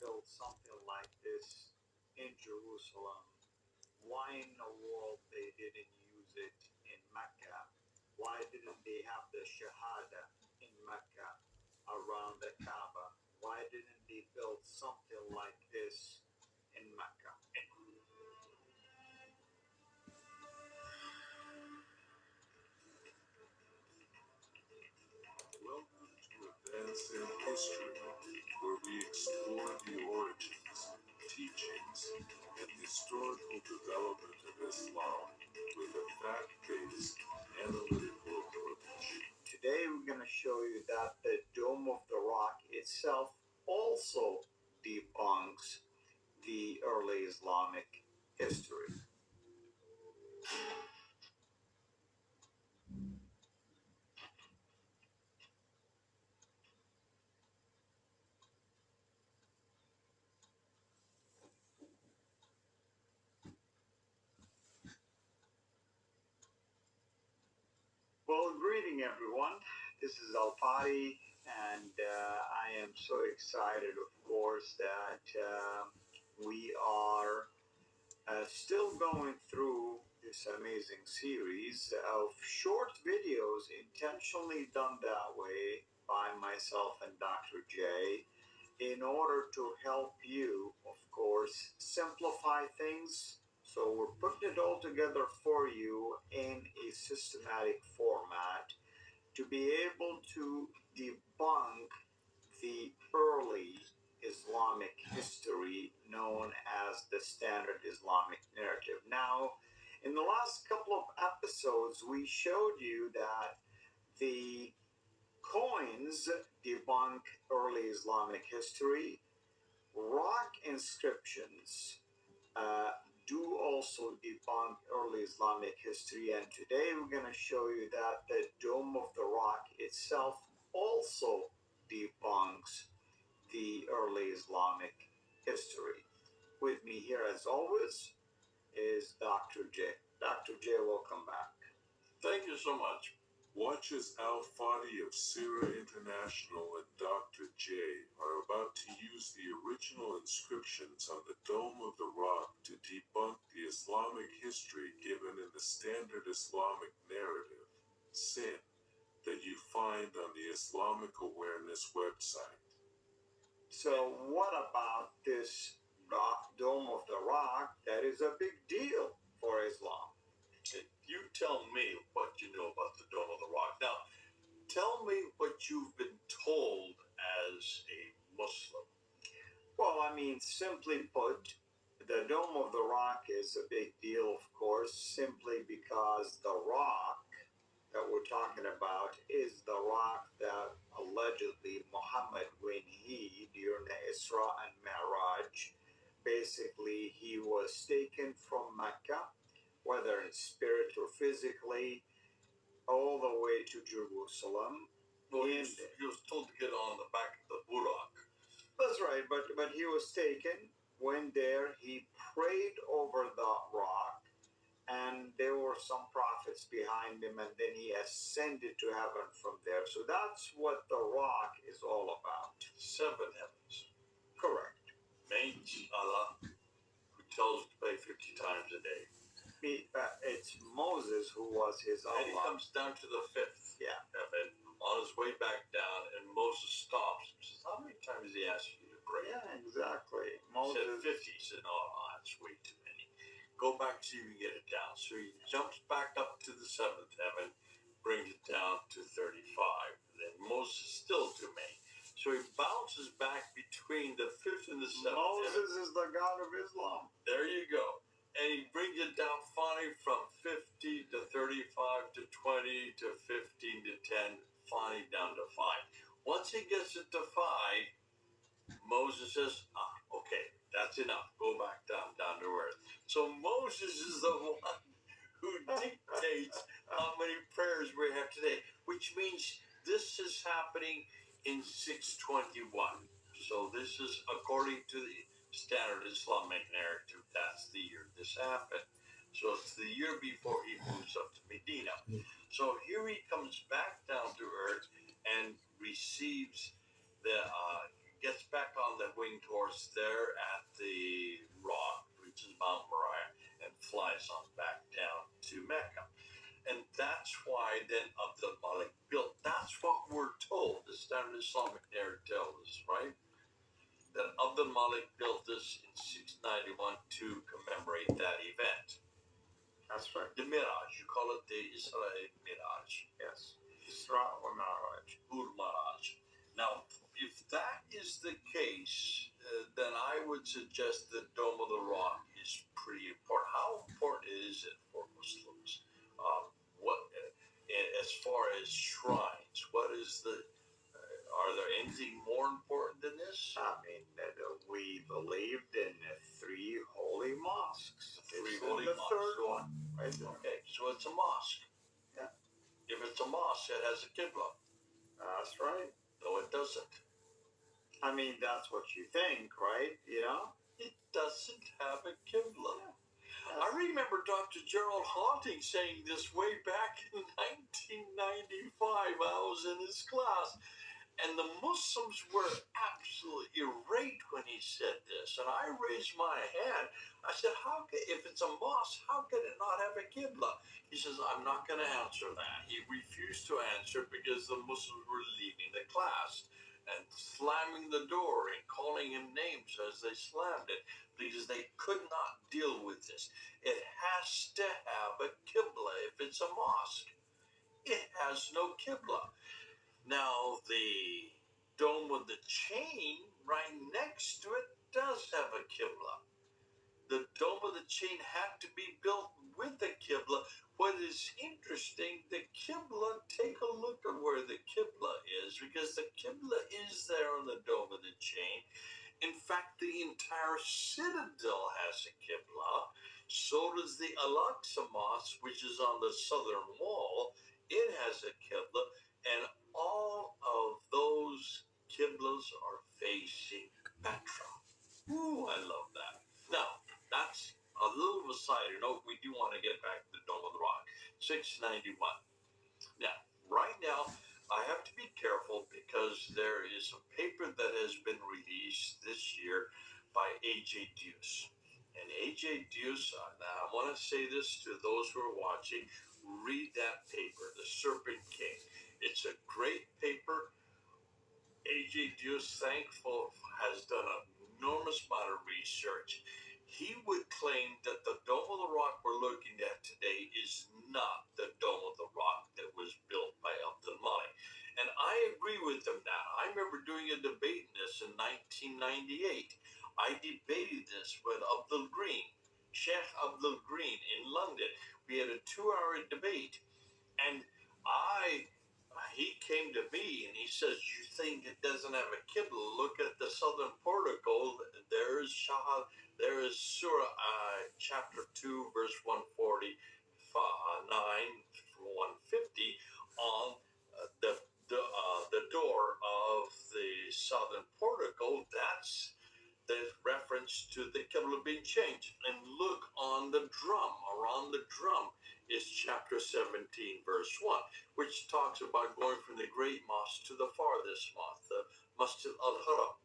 build something like this in Jerusalem, why in the world they didn't use it in Mecca? Why didn't they have the Shahada in Mecca around the Kaaba? Why didn't they build something like this in Mecca? Welcome to Advance in History, where we explore the origins, teachings, and historical development of Islam with a fact-based, analytical approach. Today we're going to show you that the Dome of the Rock itself also debunks the early Islamic history. Well, greeting everyone. This is Alpati, and I am so excited, of course, that we are still going through this amazing series of short videos intentionally done that way by myself and Dr. J in order to help you, of course, simplify things. So we're putting it all together for you in a systematic format to be able to debunk the early Islamic history known as the standard Islamic narrative. Now, in the last couple of episodes, we showed you that the coins debunk early Islamic history. Rock inscriptions do also debunk early Islamic history, and today we're going to show you that the Dome of the Rock itself also debunks the early Islamic history. With me here, as always, is Dr. J. Dr. J, welcome back. Thank you so much. Watch as Al-Fadi of Sira International and Dr. J are about to use the original inscriptions on the Dome of the Rock to debunk the Islamic history given in the standard Islamic narrative, SIN, that you find on the Islamic Awareness website. So what about this Dome of the Rock that is a big deal for Islam? You tell me what you know about the Dome of the Rock. Now, tell me what you've been told as a Muslim. Well, I mean, simply put, the Dome of the Rock is a big deal, of course, simply because the rock that we're talking about is the rock that allegedly Muhammad, when he, during the Isra and Mi'raj, basically he was taken from Mecca, whether in spirit or physically, all the way to Jerusalem. Well, he was told to get on the back of the Burak. That's right, but he was taken, went there, he prayed over the rock, and there were some prophets behind him, and then he ascended to heaven from there. So that's what the rock is all about. 7 heavens. Correct. Main Allah, who tells us to pray 50 times a day. It's Moses who was his Allah. And he comes down to the 5th heaven on his way back down, and Moses stops and says, how many times did he ask you to pray? Yeah, exactly. Moses said 50. He said, no, that's way too many. Go back so you can get it down. So he jumps back up to the 7th heaven, brings it down to 35. And then Moses still too many. So he bounces back between the 5th and the 7th Moses heaven. is the God of Islam. There you go. And he brings it down finally from 50 to 35 to 20 to 15 to 10, finally down to 5. Once he gets it to 5, Moses says, okay, that's enough. Go back down to earth. So Moses is the one who dictates how many prayers we have today, which means this is happening in 621. So this is according to the standard Islamic narrative. That's the year this happened. So it's the year before he moves up to Medina. So here he comes back down to earth and receives the gets back on the winged horse there at the rock, which is Mount Moriah, and flies on back down to Mecca. And that's why then Abdul Malik built. That's what we're told. The standard Islamic narrative tells us, right? That Abdul Malik built this in 691 to commemorate that event. That's right. The Miraj, you call it the Israel Miraj. Yes. Isra or Mi'raj. Miraj. Now, if that is the case, then I would suggest the Dome of the Rock is pretty important. How important is it for Muslims? As far as shrines, what is the? Are there anything more important than this? I mean, we believed in the 3 holy mosques. Three This holy is the mosques. 3rd one. Right there. Okay, so it's a mosque. Yeah. If it's a mosque, it has a qibla. That's right. No, it doesn't. I mean, that's what you think, right? You know? It doesn't have a qibla. Yeah. I remember Dr. Gerald Haunting saying this way back in 1995. I was in his class, and the Muslims were absolutely irate when he said this. And I raised my hand. I said, if it's a mosque, how can it not have a qibla? He says, I'm not going to answer that. He refused to answer because the Muslims were leaving the class and slamming the door and calling him names as they slammed it because they could not deal with this. It has to have a qibla if it's a mosque. It has no qibla. Now, the dome with the chain right next to it does have a qibla. The dome of the chain had to be built with a qibla. What is interesting, the qibla, take a look at where the qibla is, because the qibla is there on the dome of the chain. In fact, the entire citadel has a qibla. So does the Al-Aqsa Mosque, which is on the southern wall. It has a qibla, and all of those qiblas are facing Petra. Ooh, I love that. Now, that's a little of a side note. We do want to get back to the Dome of the Rock. 691. Now, right now, I have to be careful because there is a paper that has been released this year by A.J. Deuce. And A.J. Deuce, now I want to say this to those who are watching, read that paper, The Serpent King. It's a great paper. A.J. Deuce, thankful, has done an enormous amount of research. He would claim that the Dome of the Rock we're looking at today is not the Dome of the Rock that was built by Abdul Malik. And I agree with him now. I remember doing a debate in this in 1998. I debated this with Abdul Green, Sheikh Abdul Green in London. We had a 2-hour debate. And he came to me and he says, you think it doesn't have a qibla? Look at the southern portico. There is Surah chapter 2, verse 149 through 150 on the door of the southern portico. That's the reference to the qibla being changed. And look on the drum, around the drum is chapter 17, verse 1, which talks about going from the great mosque to the farthest mosque, the Masjid al-Haram,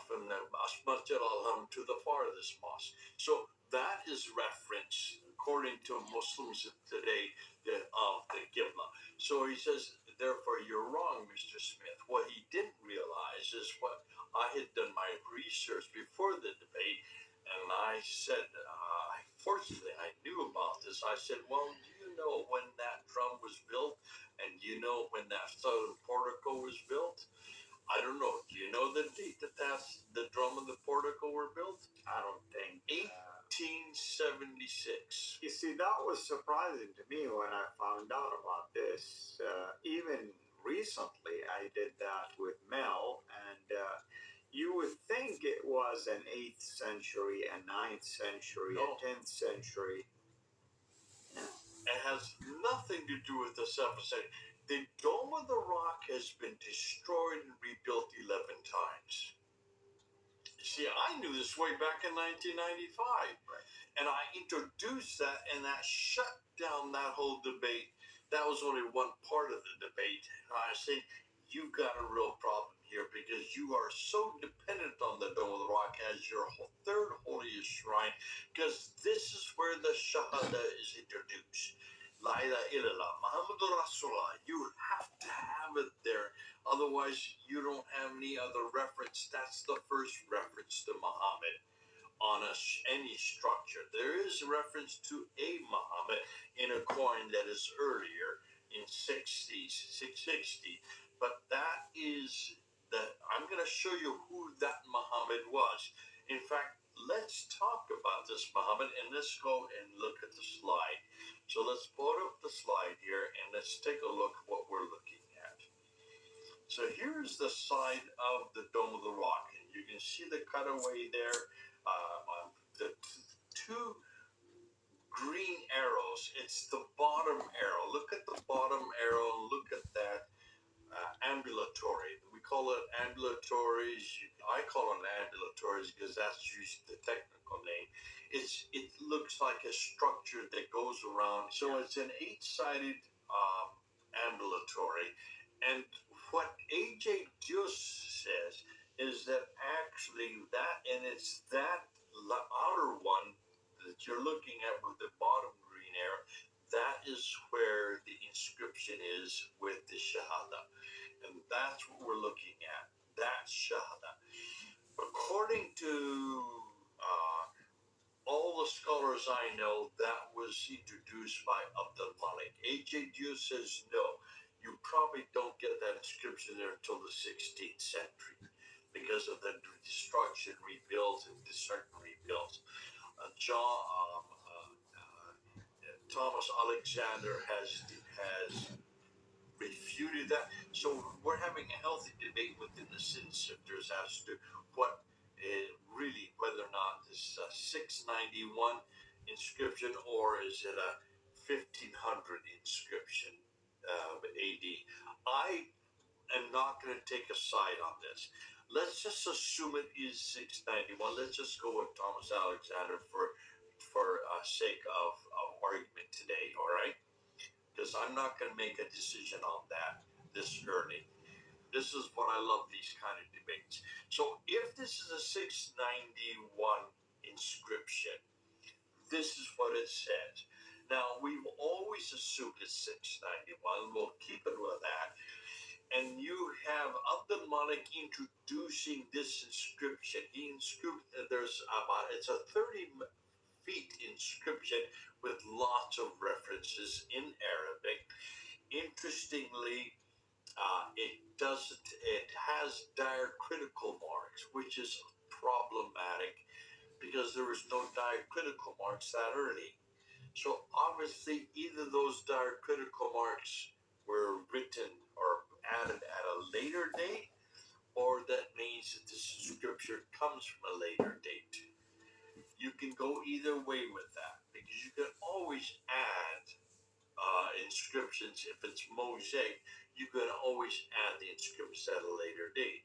from the Masjid al-Haram to the farthest mosque. So that is reference, according to Muslims today, of the Qibla. So he says, therefore, you're wrong, Mr. Smith. What he didn't realize is what I had done my research before the debate, and I said, fortunately, I knew about this. I said, well, do you know when that drum was built? And do you know when that southern portico was built? I don't know. Do you know the date that the drum and the portico were built? I don't think. 1876. You see, that was surprising to me when I found out about this. Even recently, I did that with Mel, and you would think it was an 8th century, a 9th century, No. a 10th century. Yeah. It has nothing to do with the 7th century. The Dome of the Rock has been destroyed and rebuilt 11 times. See, I knew this way back in 1995. Right. And I introduced that, and that shut down that whole debate. That was only one part of the debate. I said, you got a real problem here because you you are so dependent on the Dome of the Rock as your third holiest shrine, because this is where the Shahada is introduced. La ilaha illallah, Muhammadur Rasulullah. You have to have it there. Otherwise, you don't have any other reference. That's the first reference to Muhammad on any structure. There is a reference to a Muhammad in a coin that is earlier in 660, but that is I'm going to show you who that Muhammad was. In fact, let's talk about this Muhammad, and let's go and look at the slide. So let's pull up the slide here, and let's take a look at what we're looking at. So here's the side of the Dome of the Rock, and you can see the cutaway there. The two green arrows, it's the bottom arrow. Look at the bottom arrow, look at that ambulatory. We call it ambulatories. I call it ambulatories because that's usually the technical name. It looks like a structure that goes around. So it's an 8-sided ambulatory. And what A.J. Dios says is that actually it's that outer one that you're looking at with the bottom green arrow, that is where the inscription is with the Shahada. And that's what we're looking at. That's Shahada. According to all the scholars I know, that was introduced by Abdul Malik. A.J. Dios says no. You probably don't get that inscription there until the 16th century because of the destruction, rebuilds, and certain rebuilds. Thomas Alexander has refuted that. So we're having a healthy debate within the sin sifters as to what really, whether or not this is a 691 inscription or is it a 1500 inscription AD. I am not going to take a side on this. Let's just assume it is 691. Let's just go with Thomas Alexander for sake of argument today, all right? Because I'm not going to make a decision on that this early. This is what I love, these kind of debates. So if this is a 691 inscription, this is what it says. Now, we've always assumed it's 691. We'll keep it with that. And you have Abdul Malik introducing this inscription. It's a 30 feet inscription with lots of references in Arabic. Interestingly, it has diacritical marks, which is problematic because there was no diacritical marks that early. So obviously either those diacritical marks were written or added at a later date, or that means that this scripture comes from a later date. You can go either way with that, because you can always add inscriptions. If it's mosaic, you can always add the inscriptions at a later date,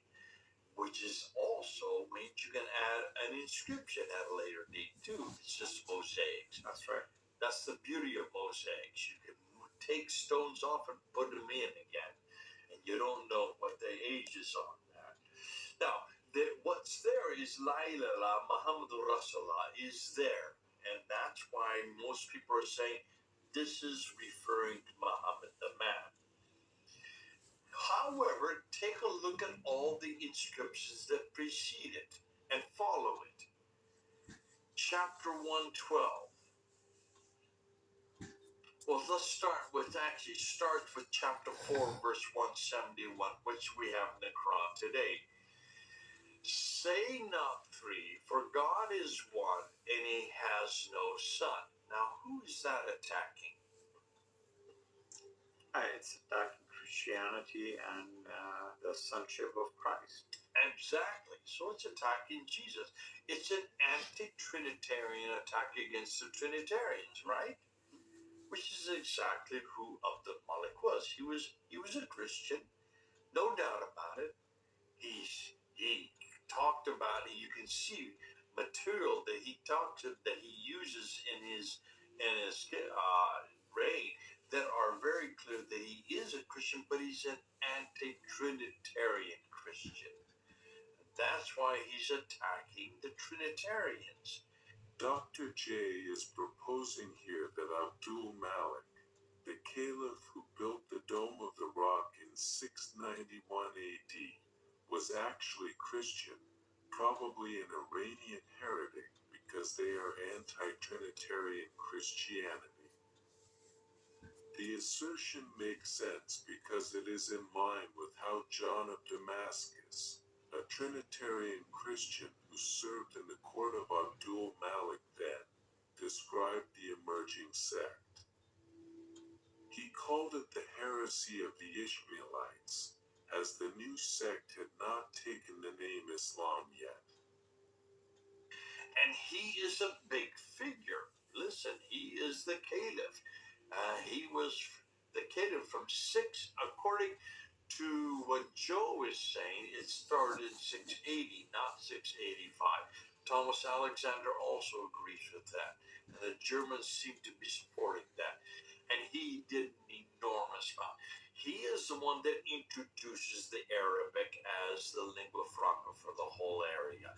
which is also means you can add an inscription at a later date too. It's just mosaics. That's right. That's the beauty of mosaics. You can take stones off and put them in again, and you don't know what the age is on that. Now, what's there is La ilaha Muhammadur Rasulullah is there, and that's why most people are saying this is referring to Muhammad the man. However, take a look at all the inscriptions that precede it and follow it. Chapter 112. Well, let's start with chapter 4, verse 171, which we have in the Quran today. Say not three, for God is one, and he has no son. Now, who is that attacking? It's attacking Christianity and the sonship of Christ. Exactly. So it's attacking Jesus. It's an anti-Trinitarian attack against the Trinitarians, right? Which is exactly who Abdul Malik was. He was a Christian, no doubt about it. He talked about it. You can see material that he uses in his reign that are very clear that he is a Christian, but he's an anti-Trinitarian Christian. That's why he's attacking the Trinitarians. Dr. J is proposing here that Abdul Malik, the caliph who built the Dome of the Rock in 691 AD, was actually Christian, probably an Iranian heretic because they are anti-Trinitarian Christianity. The assertion makes sense because it is in line with how John of Damascus, a Trinitarian Christian who served in the court of Abdul Malik then, described the emerging sect. He called it the heresy of the Ishmaelites, as the new sect had not taken the name Islam yet. And he is a big figure. Listen, he is the caliph. He was the caliph from according to what Joe is saying, it started in 680, not 685. Thomas Alexander also agrees with that. And the Germans seem to be supporting that. And he did an enormous amount. He is the one that introduces the Arabic as the lingua franca for the whole area.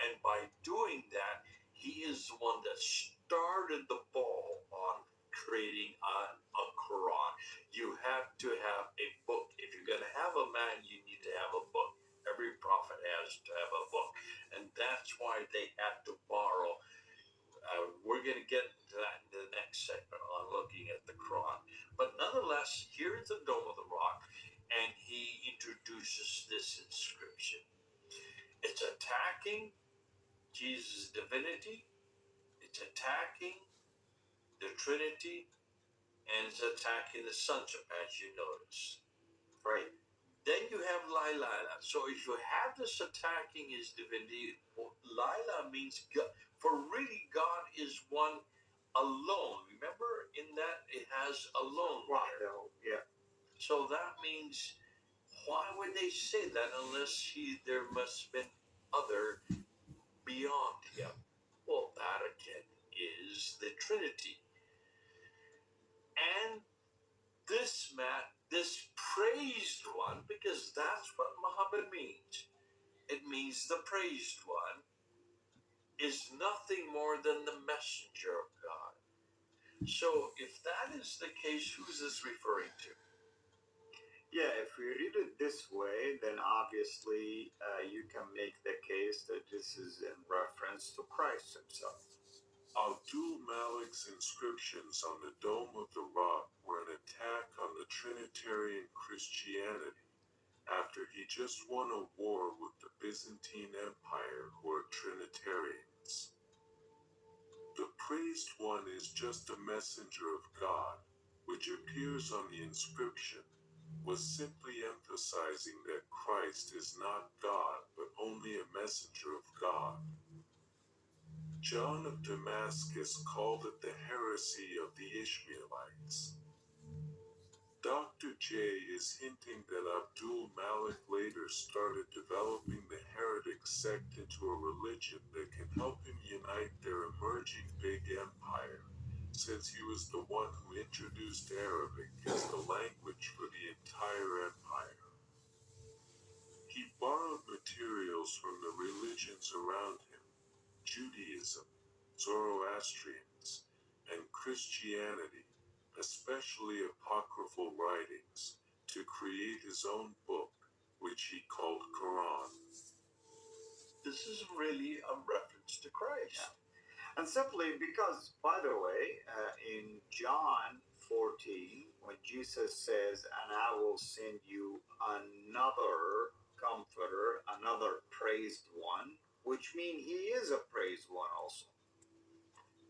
And by doing that, he is the one that started the ball on creating a Quran. You have to have a book. If you're going to have a man, you need to have a book. Every prophet has to have a book. And that's why they had to borrow. We're going to get into that in the next segment on looking at the Quran. But nonetheless, here is the Dome of the Rock, and he introduces this inscription. It's attacking Jesus' divinity, it's attacking the Trinity, and it's attacking the sonship, as you notice. Right. Then you have Laila. So if you have this attacking his divinity, Laila means God. For really, God is one alone. Remember, in that it has alone there. Yeah. So that means, why would they say that unless there must have been other beyond him? Well, that again is the Trinity. And this praised one, because that's what Muhammad means. It means the praised one is nothing more than the messenger of God. So if that is the case, who's this referring to? Yeah, if we read it this way, then obviously you can make the case that this is in reference to Christ himself. Abdul Malik's inscriptions on the Dome of the Rock were an attack on the Trinitarian Christianity after he just won a war with the Byzantine Empire, who are Trinitarians. The praised one is just a messenger of God, which appears on the inscription, was simply emphasizing that Christ is not God, but only a messenger of God. John of Damascus called it the heresy of the Ishmaelites. Dr. J is hinting that Abdul Malik later started developing the heretic sect into a religion that can help him unite their emerging big empire, since he was the one who introduced Arabic as the language for the entire empire. He borrowed materials from the religions around him, Judaism, Zoroastrians, and Christianity, especially apocryphal writings, to create his own book, which he called Quran. This is really a reference to Christ. Yeah. And simply because, by the way, in John 14, when Jesus says, and I will send you another comforter, another praised one, which means he is a praised one also.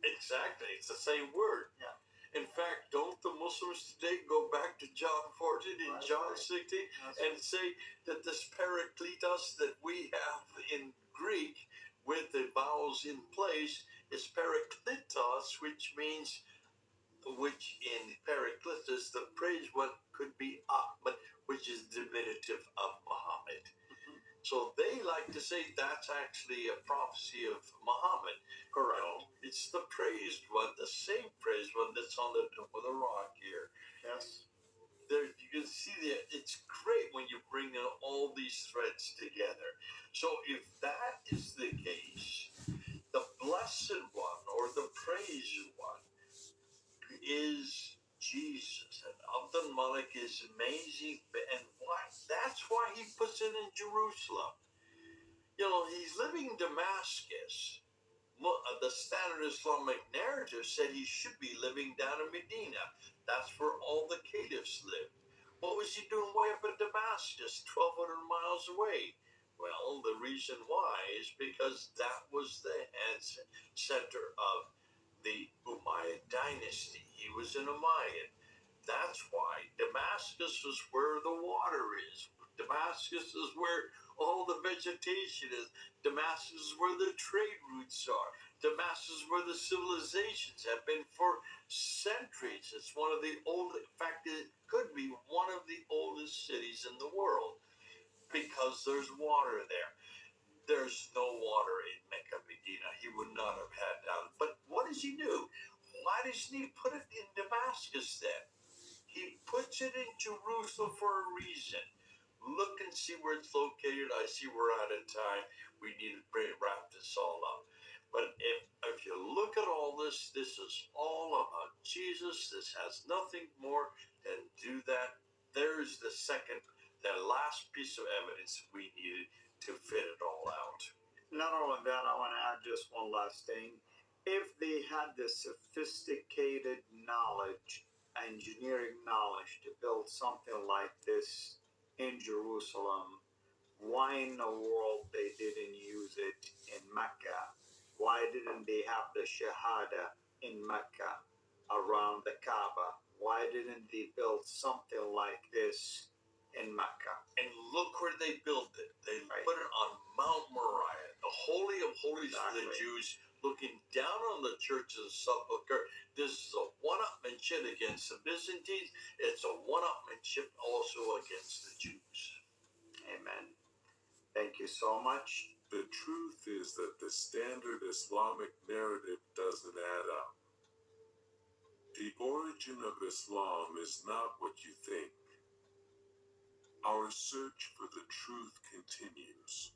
Exactly. It's the same word. Yeah. In fact, don't the Muslims today go back to John 14 and John 16 and say that this parakletos that we have in Greek with the vowels in place is parakletos, which in parakletos, the praised one could be Ahmad, which is diminutive of Muhammad. So they like to say that's actually a prophecy of Muhammad. Correct. No, it's the praised one, the same praised one that's on the Dome of the Rock here. Yes. There, you can see that it's great when you bring all these threads together. So if that is the case, the blessed one or the praised one is Jesus. And Abdul Malik is amazing. And why? That's why he puts it in Jerusalem. You know, he's living in Damascus. The standard Islamic narrative said he should be living down in Medina. That's where all the caliphs lived. What was he doing way up in Damascus, 1,200 miles away? Well, the reason why is because that was the center of the Umayyad dynasty. He was an Umayyad. That's why Damascus is where the water is. Damascus is where all the vegetation is. Damascus is where the trade routes are. Damascus is where the civilizations have been for centuries. It's one of the oldest, in fact, it could be one of the oldest cities in the world because there's water there. There's no water in Mecca, Medina. He would not have had that. But what does he do? Why doesn't he put it in Damascus then? He puts it in Jerusalem for a reason. Look and see where it's located. I see we're out of time. We need to wrap this all up. But if you look at all this, this is all about Jesus. This has nothing more than do that. There's the last piece of evidence we needed to fit it all out. Not only that, I want to add just one last thing. If they had the sophisticated knowledge, engineering knowledge to build something like this in Jerusalem, why in the world they didn't use it in Mecca? Why didn't they have the Shahada in Mecca around the Kaaba? Why didn't they build something like this in Mecca? And look where they built it. They put it on Mount Moriah, the Holy of Holies for the Jews, looking down on the church of Sepulchre. This is a one-upmanship against the Byzantines. It's a one-upmanship also against the Jews. Amen. Thank you so much. The truth is that the standard Islamic narrative doesn't add up. The origin of Islam is not what you think. Our search for the truth continues.